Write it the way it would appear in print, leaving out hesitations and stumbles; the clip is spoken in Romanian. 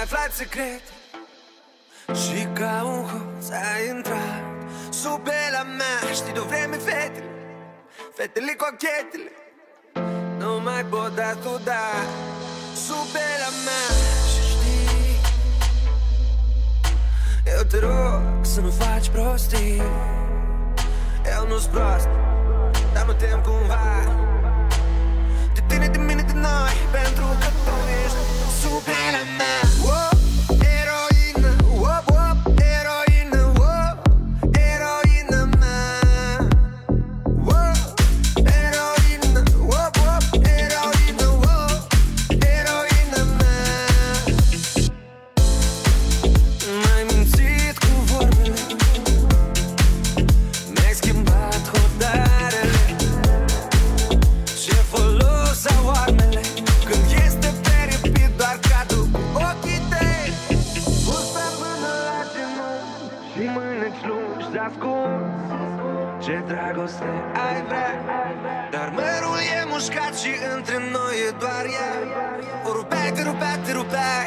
aflat secret și ca un hoț ai intrat sub pielea mea. Știi de-o vreme fetele, fetele cochetele nu mai pot da tu da sub pielea mea. Și știi, eu te rog să nu faci prostii. Eu nu-s prost, dar mă tem cumva de tine, de mine, de noi, pentru că tu ești sub pielea mea. Eroină, eroină, eroină mea. Eroină, eroină, eroină mea. M-ai mințit cu vorbele, mi-ai schimbat hotarele. Ce folos au armele când este peripit doar cadru cu ochii tăi. Bursa până la genunchi și mâneți lungi de ascuns. Ce dragoste ai vrea, dar mărul e mușcat și între noi e doar ea. O rupeai, te rupeai, te rupeai